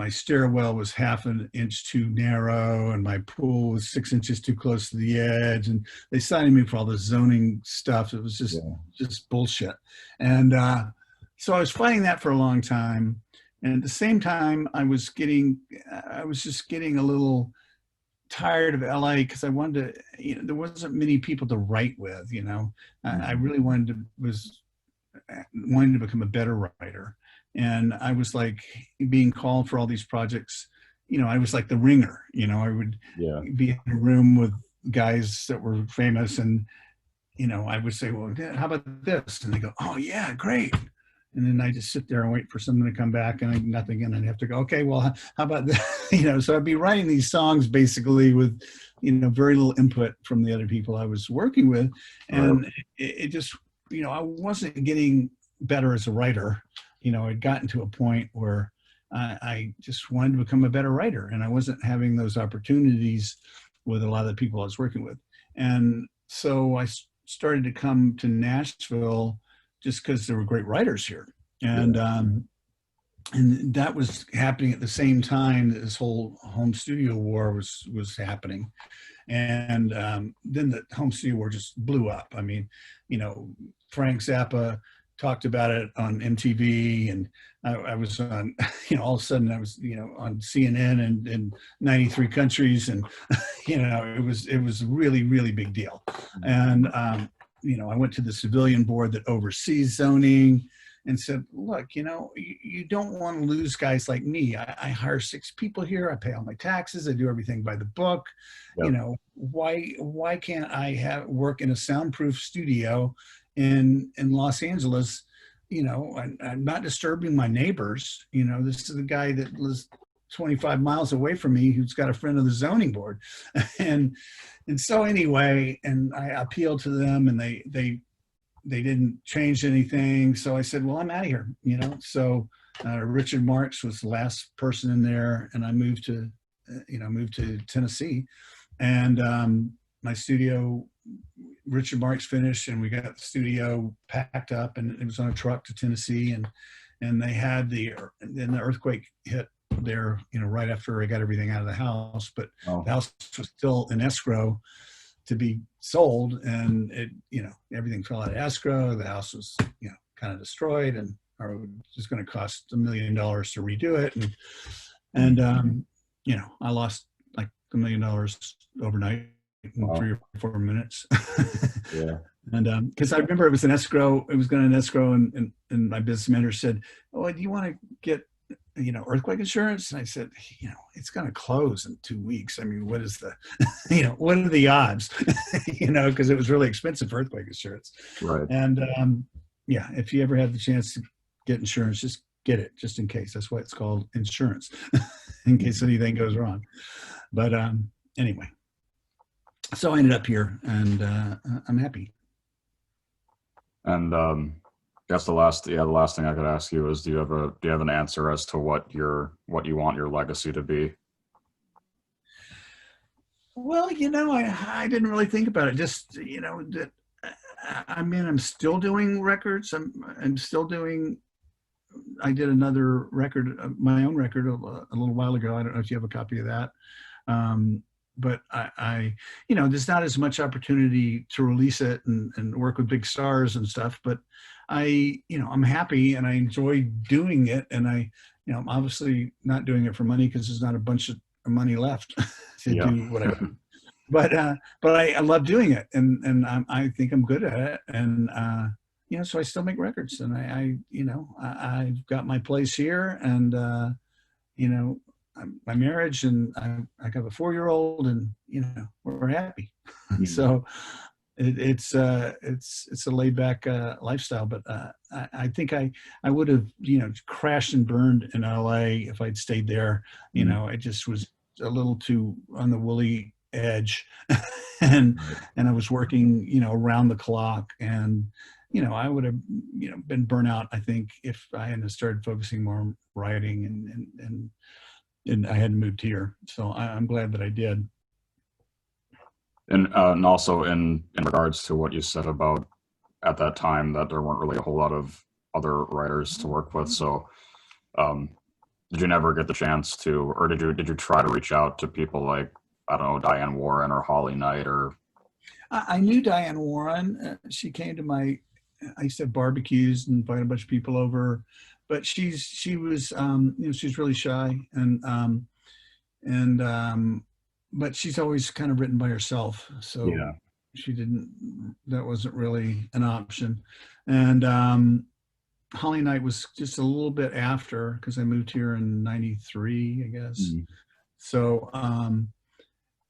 stairwell was 1/2 inch too narrow, and my pool was 6 inches too close to the edge. And they cited me for all the zoning stuff. It was just bullshit. And so I was fighting that for a long time. And at the same time, I was just getting a little tired of LA, because I wanted to, there wasn't many people to write with. I really wanted to become a better writer. And I was like being called for all these projects. I was like the ringer. I would be in a room with guys that were famous, and I would say, well, how about this? And they go, oh yeah, great. And then I just sit there and wait for someone to come back, and nothing. And I'd have to go, okay, well, how about that? So I'd be writing these songs basically with, very little input from the other people I was working with. And it just, I wasn't getting better as a writer. I'd gotten to a point where I just wanted to become a better writer, and I wasn't having those opportunities with a lot of the people I was working with. And so I started to come to Nashville, just because there were great writers here. And that was happening at the same time that this whole home studio war was happening. And then the home studio war just blew up. I mean, Frank Zappa talked about it on MTV, and I was on, all of a sudden I was, on CNN in 93 countries. And, it was really, really big deal. And, I went to the civilian board that oversees zoning, and said, look, you don't want to lose guys like me. I hire 6 people here. I pay all my taxes. I do everything by the book. Yep. Why can't I work in a soundproof studio in Los Angeles? I'm not disturbing my neighbors. This is the guy that lives 25 miles away from me, who's got a friend of the zoning board. And so anyway, and I appealed to them, and they didn't change anything. So I said, well, I'm out of here, So Richard Marx was the last person in there, and I moved to Tennessee. And my studio, Richard Marx finished, and we got the studio packed up, and it was on a truck to Tennessee. And they had the earthquake hit there, right after I got everything out of the house. But the house was still in escrow to be sold, and it, everything fell out of escrow. The house was, kind of destroyed, and or it was going to cost $1 million to redo it. And I lost like $1 million overnight in 3 or 4 minutes. Yeah. And because I remember it was an escrow, it was going to an escrow, and my business manager said, oh, do you want to get earthquake insurance? And I said, it's going to close in 2 weeks. I mean, what is the, what are the odds? Because it was really expensive for earthquake insurance. Right. And if you ever had the chance to get insurance, just get it, just in case. That's why it's called insurance, in case anything goes wrong. But anyway, so I ended up here, and I'm happy. And that's the last thing I could ask you is, do you have an answer as to what you want your legacy to be? Well, I didn't really think about it. Just, that, I'm still doing records. I'm still doing, I did another record, my own record a little while ago. I don't know if you have a copy of that. But I there's not as much opportunity to release it and work with big stars and stuff, but I'm happy and I enjoy doing it. And I'm obviously not doing it for money because there's not a bunch of money left to Yeah. do what I do. But I love doing it, and I think I'm good at it, and so I still make records, and I've got my place here, and my marriage, and I got a 4-year-old, and we're happy. So it's a laid back lifestyle, but I think I would have crashed and burned in LA if I'd stayed there. I just was a little too on the woolly edge, and I was working around the clock, and I would have been burnt out, I think, if I hadn't started focusing more on writing, and I hadn't moved here. So I'm glad that I did. And also in regards to what you said about at that time that there weren't really a whole lot of other writers to work with. So did you never get the chance to, or did you try to reach out to people like, I don't know, Diane Warren or Holly Knight? Or I knew Diane Warren. She came to I used to have barbecues and invite a bunch of people over, but she was she's really shy, but she's always kind of written by herself. So yeah. that wasn't really an option. And Holly Knight was just a little bit after, because I moved here in '93, I guess. Mm-hmm. So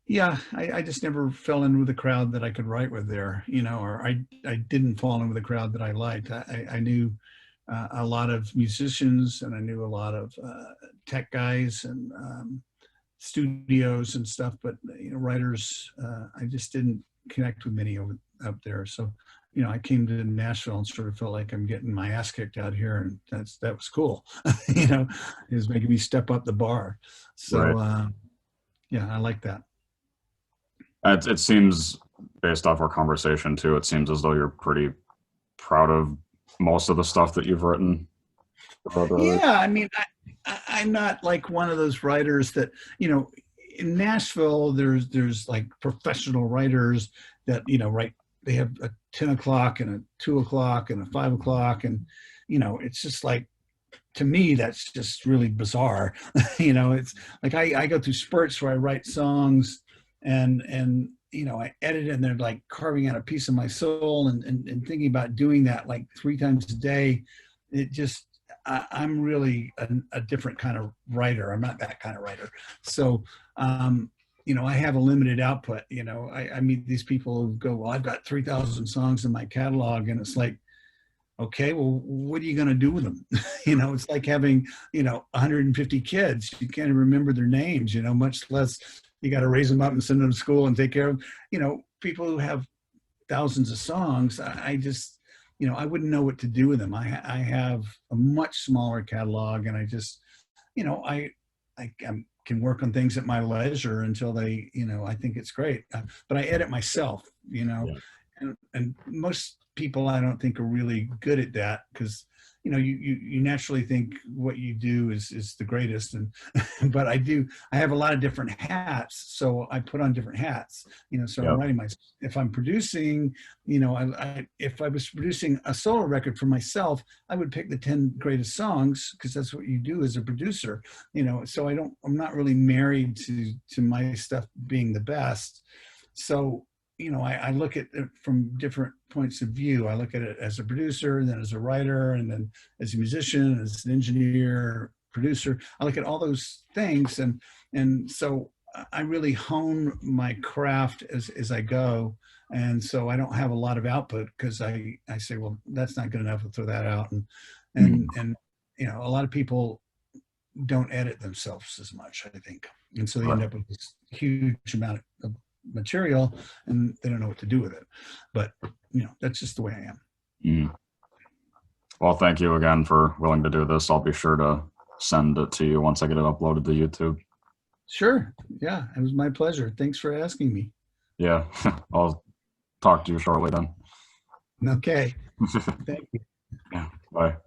yeah, I just never fell in with the crowd that I could write with there, or I didn't fall in with the crowd that I liked. I knew a lot of musicians, and I knew a lot of tech guys and studios and stuff, but writers, I just didn't connect with many up there. So I came to Nashville and sort of felt like I'm getting my ass kicked out here, and that was cool. It was making me step up the bar. So Right. yeah, I like that. It seems, based off our conversation too, it seems as though you're pretty proud of most of the stuff that you've written. Yeah, I mean, I'm not like one of those writers that, in Nashville, there's like professional writers that, write, they have a 10 o'clock and a 2 o'clock and a 5 o'clock. And, it's just like, to me, that's just really bizarre. It's like, I go through spurts where I write songs and I edit it, and they're like carving out a piece of my soul, and thinking about doing that like 3 times a day. It just, I'm really a different kind of writer. I'm not that kind of writer. So, I have a limited output. I meet these people who go, well, I've got 3,000 songs in my catalog. And it's like, okay, well, what are you going to do with them? It's like having, 150 kids. You can't even remember their names, much less you got to raise them up and send them to school and take care of, people who have thousands of songs. I just, I wouldn't know what to do with them. I have a much smaller catalog, and I just, I can work on things at my leisure until they, I think it's great. But I edit myself, Yeah. and most people I don't think are really good at that, because you naturally think what you do is the greatest, and but I have a lot of different hats, so I put on different hats. So I'm writing if I'm producing, if I was producing a solo record for myself, I would pick the 10 greatest songs, because that's what you do as a producer. So I'm not really married to my stuff being the best. So I look at it from different points of view. I look at it as a producer, and then as a writer, and then as a musician, as an engineer, producer. I look at all those things, and so I really hone my craft as I go. And so I don't have a lot of output, because I say, well, that's not good enough. I'll throw that out. And a lot of people don't edit themselves as much, I think. And so they end up with this huge amount of material, and they don't know what to do with it. But that's just the way I am. Mm. Well, thank you again for willing to do this. I'll be sure to send it to you once I get it uploaded to YouTube. Sure. Yeah, it was my pleasure. Thanks for asking me. Yeah. I'll talk to you shortly then. Okay. Thank you. Yeah. Bye.